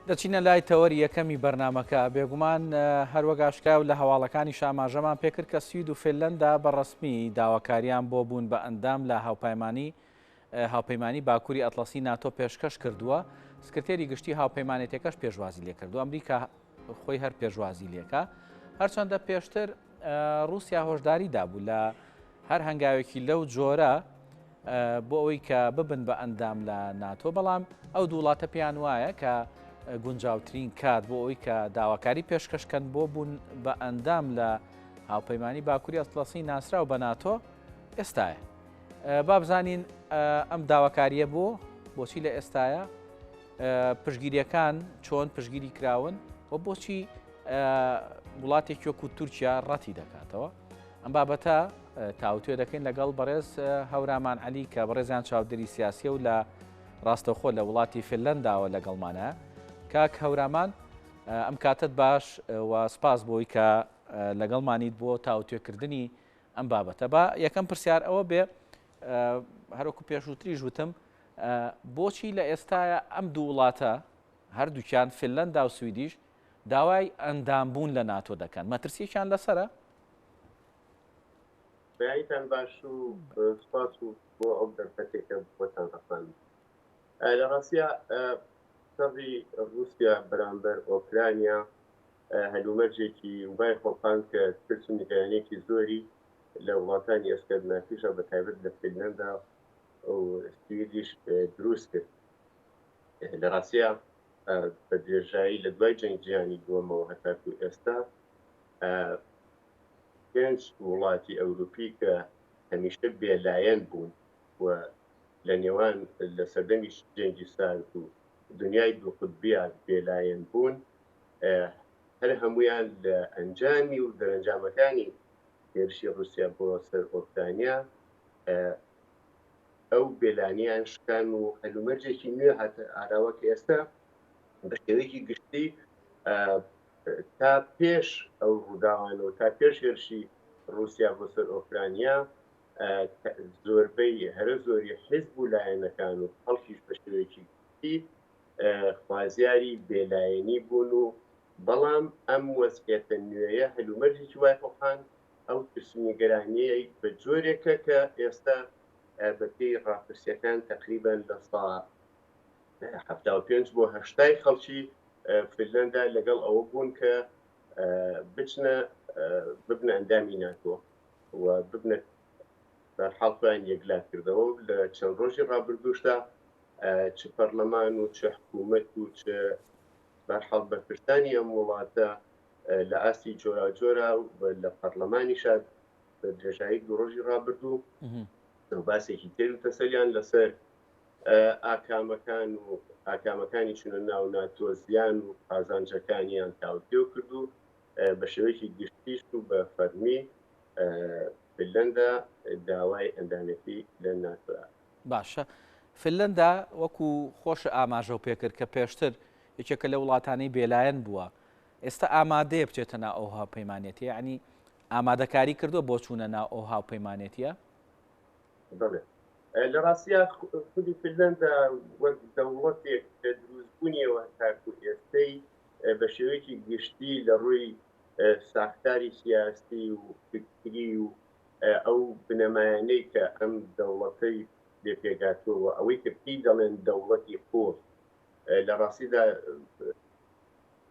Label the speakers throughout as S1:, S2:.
S1: دەچینە لای تەوەری یەکەمی بەرنمەکە بێگومان هەروەگاشکا و لە هەواڵەکانی شاماژەمان پێکرد کە سوید و فێنلەندا بەڕسمی داواکاریان بۆ بوون بە ئەندام لە هاوپەیمانی باکووری ئەتلەسی ناتۆ پێشکەش کردووە. سکرتێری گشتی هاوپەیمانێتەکەش پێشوازی لێ کردو. ئەمریکا خۆی هەر پێشوازی لێکە. هەرچەندە پێشتر رووسیا هۆشداری دابوو لە هەر هەنگاوێکی لەو جۆرە بۆ ئەوەی کە ببن بە ئەندام لە ناتۆ، بەڵام ئەو دوو وڵاتە پێیان وایە کە گونجاوترین کات بۆ ئەوی کە داواکاری پێشکەشکەن بۆ بوون بە ئەندام لە هاوپەیمانی باکووری ئەتلەسی ناسرا و بە ناتۆ ئێستاە. با بزانین ئەم داواکاریە بۆچی لە ئێستاە، پشگیریەکان چۆن پشگیری کراون و بۆچی وڵاتێکی وەکو تورکیا ڕەتی دەکاتەوە. ئەم بابەتە تاوتوێ دەکەین لەگەڵ بەڕێز هەورامان عەلی کە بەڕێزیان چاودێری سیاسیە و لە ڕاستەوخۆ لە وڵاتی فێنلەنداوە لەگەڵمانە. کاک هەورامان، ئەم کاتت باش و سپاس بۆی کە لەگەڵمانیت بۆ تاوتوێکردنی ئەم بابەتە. بە یەکەم پرسیار ئەوە بێ، هەروەکو پێشووتری ژوتم، بۆچی لە ئێستاە ئەم دوو وڵاتە هەردووکیان فێنلەندا و سویدیش داوای ئەندامبوون لە ناتۆ دەکەن؟ مەترسیەکیان لەسرە؟
S2: بەیانیتان باش و سپاس و بۆ ئەو دەرفەتێکە بۆتان ڕەخان. لە ڕاستیە سەڕی رووسیا بەرامبەر ئۆکرانیا هەلومەرجێکی وای خۆپان کە ترس و نیگەرانێکی زۆری لە وڵاتانی ئەسکەندنافیشە بە تایبەت لە فێنلەندا و سویدیش دروست کرد. لە ڕاستیە بە درێژایی لە دوای جەنگ جیهانی دووەمەوە هەتاکو ئێستا پێنج وڵاتی ئەوروپی کە هەمیشە بێلایەن بوون و لە نێوان لە سەردەمی جەنگی سارد و دنیای دوو قوتبیان بێلایەن بوون، هەر هەمویان لە ئەنجامی و دەرەنجامەکانی هێرشی رووسیا بۆ سەر ئۆکرانیا ئەو بێلانیان شکان و هەلومەرجێکی نوێ هاتە ئاراوە کە ئێستا بە شێوەیەکی گشتی تا پێش ئەو ڕووداوانەوە تا پێش هێرشی رووسیا بۆ سەر ئۆکرانیا زۆربەی هەرە زۆری حیزب و لایەنەکان و خەڵکیش بە شێوەیەکی گشتی خوازیاری بێلایەنی بوون و بەڵام ئەم وەزعیەتە نوێیە هەلومەرجێکی وای خۆخان ئەو ترسنیگەرانیە بە جۆرێکە کە ئێستا بەپێی ڕاپرسیەکان تقریبان لە ساڵ 75 بۆ 80 خەڵکی فێنلەندا لەگەڵ ئەوە بوون کە ببنە ئەندامی ناتۆ و ببنە بەرحاڵیان یەکلا کردەوە. لە چەند ڕۆژی ڕابردووشدا چ پەرلەمان و چه حکوومەت و چه بەرحاڵ بەرپرسانی ئەم وڵاتە لە ئاستی جۆرا جۆرا لە پەرلەمانیشا بە درێژایی دوو ڕۆژی ڕابردوو باسێکی تێر و تەسەلیان لەسەر ئاکامەکانی چونە ناو ناتۆ زیان و قازانجەکانیان تاوتێ کردو بە شێوەیەکی گشتیش و بە فەرمی فێنلەندا داوای ئەندامەتی لە ناتۆ.
S1: باشە، فێنلەندا وەکو خۆش ئاماژە و پێکرد کە پێشتر یەکێکە لە وڵاتانی بێلایەن بووە، ئێستا ئامادەیە بچێتە ناو ئەو هاوپەیمانێتیە، یعنی ئامادەکاری کردووە بۆ چوونە ناو ئەو هاوپەیمانێتیە؟
S2: بڵێ لە ڕاستیە خودی فێنلەندا وەک دەوڵەتێک لە دروستبوونیەوە تاکو ئێستەی بە شێوەیەکی گشتی لە ڕووی ساختاری سیاسی و فکری و ئەو بنەمایانەی کە ئەم دەوڵەتەی لێپێگاتووە ئەوەی کە پێی دەڵێن دەوڵەتی خۆر لە ڕاستیدا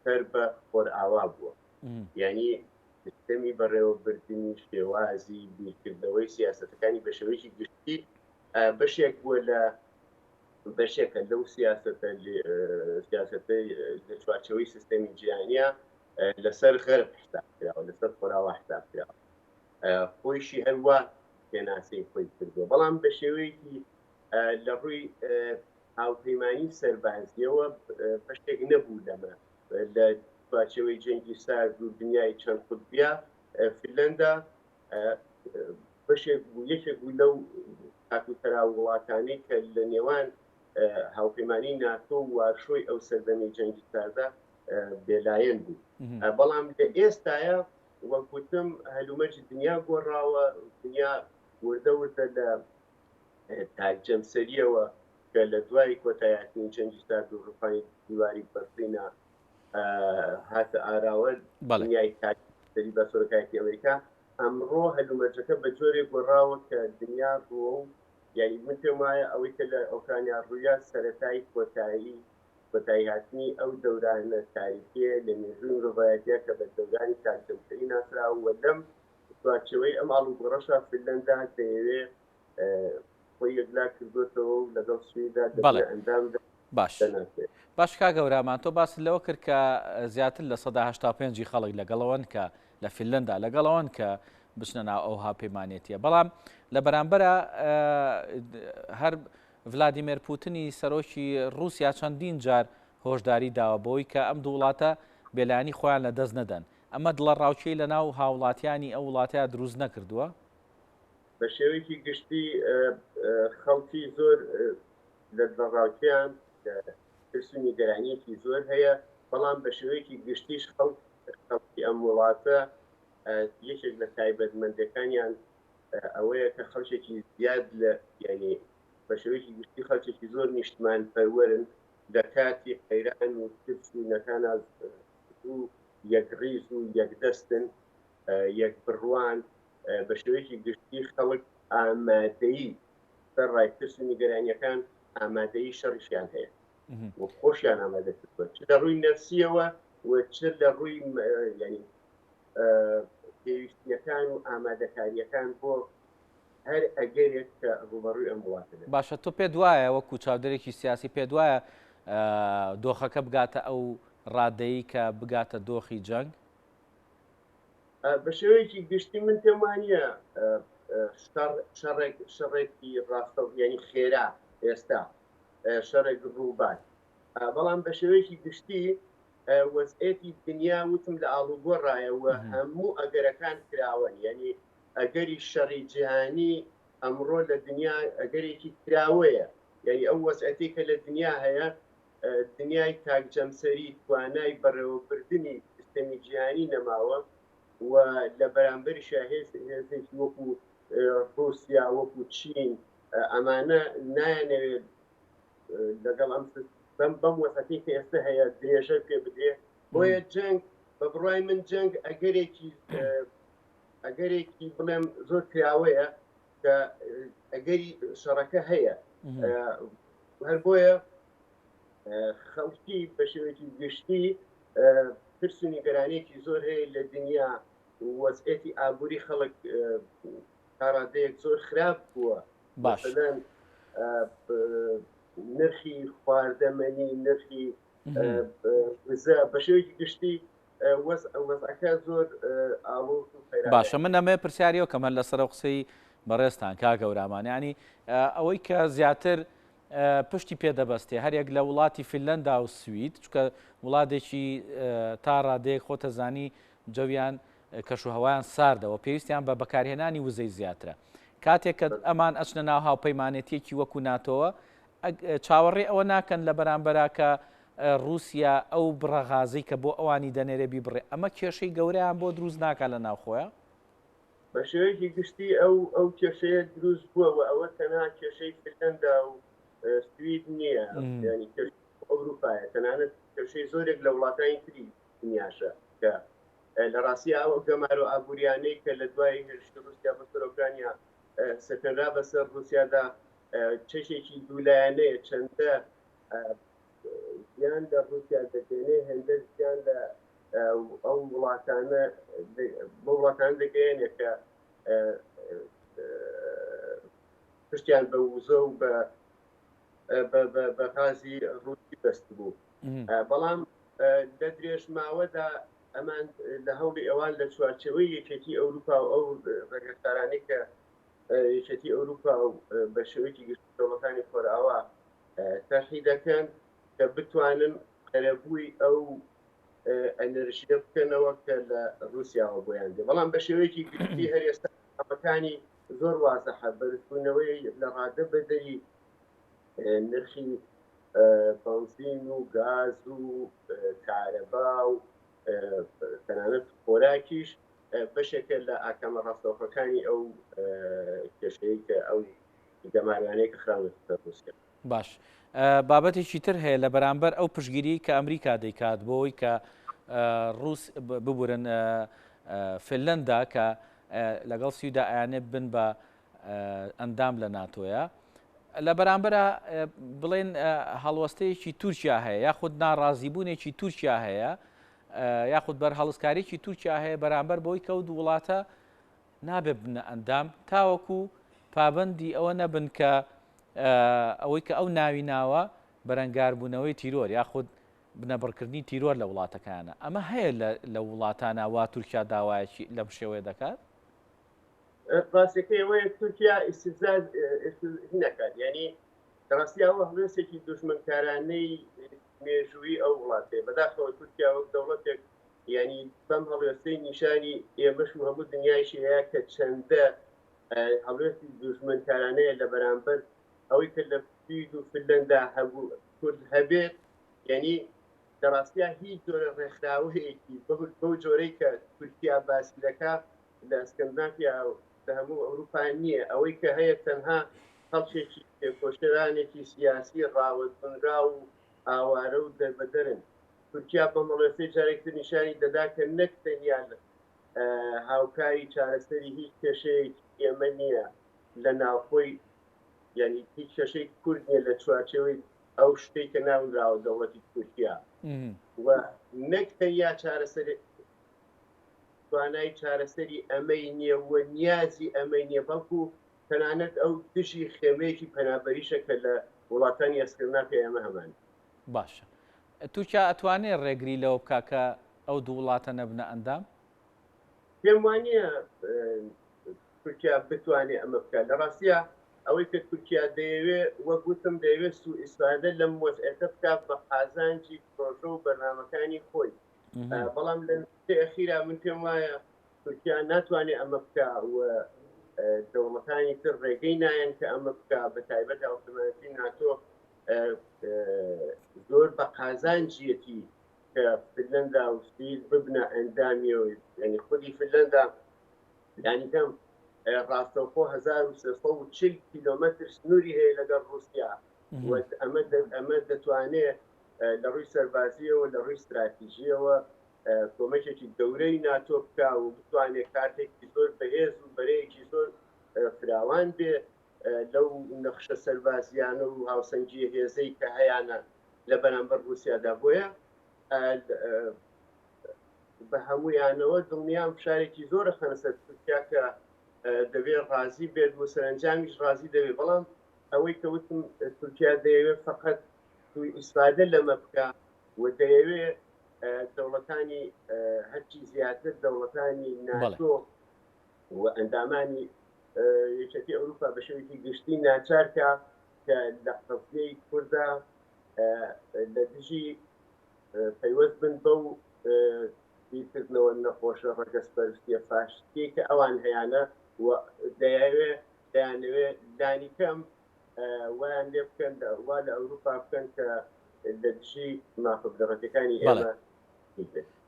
S2: هەر بە خۆرئاوا بووە، یعنی سیستەمی بەڕێوەبردننی شێوازی بیرکردنەوەی سیاسەتەکانی بە شێوەیەکی گشتی بەشێک بووە لە بەشێکە لەو سیاسەتەی لە چوارچەوەی سیستەمی جیهانیە لەسەر غەرب حسابکراوە، لەسەر خۆراوە حسابکراوە، خۆیشی هەروە پێناسەی خۆی کردووە، بەڵام بە شێوەیەکی لە ڕووی هاوپەیمانی سەربازیەوە بەشێک نەبوو لەمە لە چوارچەوەی جەنگی سارد و دنیای چەند قوتبیە فێنلەندا بەشێک بوو، یەکێک بوو لەو تاکوتەرا وڵاتانی کە لە نێوان هاوپەیمانی ناتۆ و واشۆی ئەو سەردەمی جەنگی ساردا بێلایەن بوو. بەڵام لە ئێستاە وەکوتم هەلومەرجی دنیا گۆڕاوە، دنیا وردە لە تاکجەمسەریەوە کە لە دوای کۆتاییاتنی چەندی سال دووڕوپانی دیواری بەرلینە هاتە ئاراوە دنیای تاریخی بە سۆرۆکایەتی ئەمریکا ئەمڕۆ هەلومەرجەکە بە جۆرێک گۆڕاوە کە دنیا ڕووە و یعنی من پێم وایە ئەوەی کە لە ئۆکرانیا ڕوویە سەرەتای کۆتایی هاتنی ئەو دەورانە تاریخیە لە مێژووی مرۆڤایەتیە کە بە دەورانی تاریخەکەی ناسراوە لەم سوارچەوەی ئەم ئاڵوگۆڕەشە فنلەندا دەیەوێت خۆی یەکلا کردوێتەوە و لەگەڵ سویدا ئەندام
S1: باش کا گەورامان تۆ باس لەوە کرد کە زیاتر لە 1970 خەڵک لەگەڵەوەن کە لە فنلەندا لەگەڵەوەن کە بچنە ناو ئەو هاپەیمانێتیە بەڵام لە بەرامبەرە هەر ڤلادیمیر پوتینی سەرۆکی رووسیا چەندین جار هۆشداری داوە بۆی کە ئەم دوو وڵاتە بێلایانی خۆیان لە دەست نەدەن ئەمە دڵە ڕاوچەی لە ناو هاوڵاتیانی ئەو وڵاتەیە دروست نەکردووە
S2: بە شێوەیەکی گشتی خەڵکی زۆر لە دڵڕاوچیان ترسونی گەرانیەکی زۆر هەیە بەڵام بە شێوەیەکی گشتیش خەڵکی ئەم وڵاتە یەکێک لە تایبەتمەندەکانیان ئەوەیە کە خەڵکێکی زیاد لە یعنی بە شێوەیەکی گشتی خەڵکێکی زۆر نیشتمان پەروەرن لە کاتی قەیران و ترس و نەتانە و یەکڕیز و یەکدەستن یەک بڕوان بە شێوەیەکی گشتی خەڵک ئامادەیی سەر ڕای ترس و نیگەرانیەکان ئامادەیی شەڕیشیان هەیە و خۆشیان ئامادە کردووە چ لە ڕووی نەفسیەوە و چ لە ڕووی ینی پێویستیەکان و ئامادەکاریەکان بۆ هەر ئەگەرێک کە ڕوبەڕووی ئەم وڵاتە
S1: باشە تۆ پێ دوایە وەکو چاودێرێکی سیاسی پێ دوایە دۆخەکە بگاتە ئەو ڕادەیی کە بگاتە دۆخی جەنگ
S2: بە شێوەیەکی گشتی من پێم وانییە شەڕێکی ڕاستە ینی خێرا ئێستا شەڕێک ڕووبات بەڵام بە شێوەیەکی گشتی وەزعێتی دنیا وتم لە ئاڵوگۆڕایەوە هەموو ئەگەرەکان کراون یعنی ئەگەری شەڕی جیهانی ئەمڕۆ لە دنیا ئەگەرێکی کراوەیە یعنی ئەو وەزعەتی کە لە دنیا هەیە دنیای تاکجەمسەری توانای بەڕێوەبردننی سیستەمی جیهانی نەماوە و لە بەرامبەری هێزێکی وەکو رووسیا وەکو چین ئەمانە نایانەوێت لەگەڵ ئەم بەم وەسەتی کە ئێستا هەیە درێژە پێ بدرێ بۆیە جەنگ بە بڕای من جەنگ ئەگەرێکی بڵێم زۆر کراوەیە کە ئەگەری شەڕەکە هەیە هەر بۆیە خەڵکی بە شێوەیەکی گشتی ترس و نیگەرانیەکی زۆر هەیە لە دنیا وەزعێتی ئابووری خەڵک تا ڕادەیەک زۆر خراپ بووە مثلەن نرخی خواردەمەنی نرخی بە شێوەیەکی گشتی وەزعەکە زۆر ئاڵۆز و خێرا
S1: باشە من ئەمێ پرسیاریەوە کەمە لەسەر قسەی بەڕێستان کا گەورامان ینی ئەوەی کە زیاتر پشتی پێدەبەستێ هەرێک لە وڵاتی فنلەندا و سوید چکە وڵاتێکی تا ڕادەیەک خۆتە زانی جەویان کەشوهەوایان ساردەوە پێویستیان بە بەکارهێنانی وزەی زیاترە کاتێک کە ئەمان ئەچنە ناو هاوپەیمانێتیەکی وەکو ناتۆوە چاوەڕێ ئەوە ناکەن لە بەرامبەرا کە رووسیا ئەو بڕەغازەی کە بۆ ئەوانی دەنێرێ بیبڕێ ئەمە کێشەی گەورەیان بۆ دروست ناکات لە ناوخۆیە
S2: بە شێوەیەکی گشتی ئەو کێشەیە دروست بووە ئەوە تەنها کێشەی فنلەندا و سوید نییە ینی ئەوروپایە تەنانەت کێشەی زۆرێک لە وڵاتانی تری دنیاشە کە لە ڕاستی ئەو گەمار و ئابوووریانەی کە لە دوای هێرشی رووسیا بەسەر ئۆکرانیا سەکەنرا بەسەر رووسیادا چەشێکی دوولایەنەیە چەندە گیان لە رووسیا دەگەێنێ هێندە گیان لە ئەو وڵاتانە بۆ وڵاتان دەگەێنێ کە پشتیان بە وزە و بە غازی ڕووسی بەست بوو بەڵام لە درێژماوەدا ئەمان لە هەوڵی ئەوان لە چوارچەوەی یەکێتی ئەوروپا و ئەو ڕێگەستارانی کە یەکێتی ئەوروپا و بە شێوەیەکی گشتی دەوڵەتانی خۆراوە تەرحی دەکەن کە بتوانن قەرەبووی ئەو ئەنەرژیە بکەنەوە کە لە رووسیاوە بۆیان دێ بەڵام بە شێوەیەکی گشتی هەر ئێستا ئەمەکانی زۆر وازەحە بەرزبوونەوەی لە ڕادە بەدەری نرخی بنزین و گاز و کارەبا و تەنانەت خۆراکیش بەشێکە لە ئاکامە ڕاستەوخەکانی ئەو کێشەیە کە ئەو گەماریانەیە کە خراونەتە رووسیا
S1: باش بابەتێکی تر هەیە لە بەرامبەر ئەو پشگیری کە ئەمریکا دەیکات بۆی کە ڕووس ببورن فنلەندا کە لەگەڵ سویدا ئەیانێ بن بە ئەندام لە ناتۆیە لە بەرامبەرە بڵێن هەڵوەستەیەکی تورکیا هەیە یاخود ناڕازیبوونێکی تورکیا هەیە یاخود بەر هەڵسکارێکی تورکیا هەیە بەرامبەر بۆی کەوت وڵاتە نابێ بنە ئەندام تاوەکو پابندی ئەوە نەبن کە ئەوەی کە ئەو ناوی ناوە بەرەنگاربوونەوەی تیرۆر یاخود بنەبڕکردنی تیرۆر لە وڵاتەکانە ئەمە هەیە لە وڵاتانە وا تورکیا داوایەکی لەم شێوەیە دەکات
S2: ڕاستەکەی ئەوەیە تورکیا ئیستیزاد نەکات یعنی ڕاستی ئەوە هەڵوێستێکی دوژمنکارانەی مێژووی ئەو وڵاتێ بەداخەوە تورکیا وەک دەوڵەتێک ینی بەم هەڵوێستەی نیشانی ئێمەش و هەموو دنیایشی هەیە کە چەندە هەڵوێستی دوژمنکارانەیە لە بەرامبەر ئەوەی کە لە سوید و فنلەندا هەبوو کورد هەبێت یعنی دەڕاستیا هیچ جۆرە ڕێکخراوەیەکی بەو جۆرەی کە تورکیا باسی دەکات لە ئەسکەندنافیا لە هەموو ئەوروپا نییە ئەوەی کە هەیە تەنها خەڵکێکی تێکۆشەرانێکی سیاسی ڕاوەزبنرا و ئاوارە و دەربەدەرن تورکیا بە مەڵێسەی جارێکتر نیشانی دەدا کە نەک تەنیا هاوکاری چارەسەری هیچ کێشەیەکی ئێمە نییە لە ناوخۆی یعنی هیچ کێشەی کورد نیە لە چوارچێوەی ئەو شتێک کە ناونراوە دەوڵەتی تورکیا و نەک تەنیا چارەسەری توانای چارەسەری ئەمەی نییە و نیازی ئەمەی نییە بەڵکو تەنانەت ئەو دژی خێمەیەکی پەنابەریشە کە لە وڵاتانی ئەسکەندنافیا ئێمە هەمان
S1: باشە تورکیا ئەتوانێت ڕێگری لەوە بکا کە ئەو دوو وڵاتە نەبنە ئەندام
S2: پێم وانە تورکیا بتوانێت ئەمە بکات لە ڕاستیە ئەوەی کە تورکیا دەیەوێت وەک گوتم دەیەوێت سوء ئیستفادە لەم وەزعەتە بکات بە قازانجی پرۆژە و بەرنامەکانی خۆی بەڵام لە ئەخیرا من پێم وایە تورکیا ناتوانێت ئەمە بکات و دەوڵەتانی تر ڕێگەی نایەن کە ئەمە بکات بە تایبەت هاوسەمەتی ناتۆ زۆر بە قازانجیەتی کە فنلەندا و سوید ببنە ئەندامیەوەی یعنی خودی فنلەندا یعنی کەم ڕاستەوخۆ 1340 کیلۆمەتر سنووری هەیە لەگەڵ رووسیا ئەمە دەتوانێت لە ڕووی سەربازیەوە لە ڕووی استراتیژیەوە کۆمەکێکی گەورەی ناتۆ بکە و بتوانێت کاتێکی زۆر بەهێز و بەرەیەکی زۆر فراوان بێ لەو نەخشە سەربازیانە و هاوسەنگی هێزەی کە هەیەە لە بەرامبەر رووسیادا بۆیە بە هەمویانەوە دڵنیام فشارێکی زۆرە خەنەسەر تورکیا کە دەبێت ڕازی بێت و سەرنجامیش ڕازی دەبێت بەڵام ئەوەی کەوتم تورکیا دەیەوێت فقط توی ئیسفادە لەمە بکە و دەیەوێت دەوڵەتانی هەرچی زیاتر دەوڵەتانی ناتۆ و ئەندامانی یەکێتی ئەوروپا بە شێوەیەکی گشتی ناچارکە کە لە قەزیەی کووردا لە دژی پەیوەست بن بەو بیرکردنەوە نەخۆشە ڕەگەسپەرستیە فاشستی کە ئەوان هەیەە و دەیانەوێت دانیکەم ویان لێ بکەن وا لە ئەوروپا بکەن کە لە دژی مافبدەڕەتەکانی ئێمە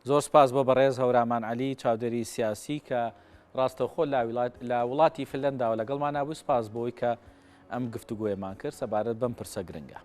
S1: زۆر سپاس بۆ بەڕێز هەورامان عەلی چاودێری سیاسی کە ڕاستەوخۆ لە وڵاتی فنلەنداوە لەگەڵمان نابوو سپاس بۆی کە ئەم گفتوگۆیەمان کرد سەبارەت بەم پرسە گرنگە.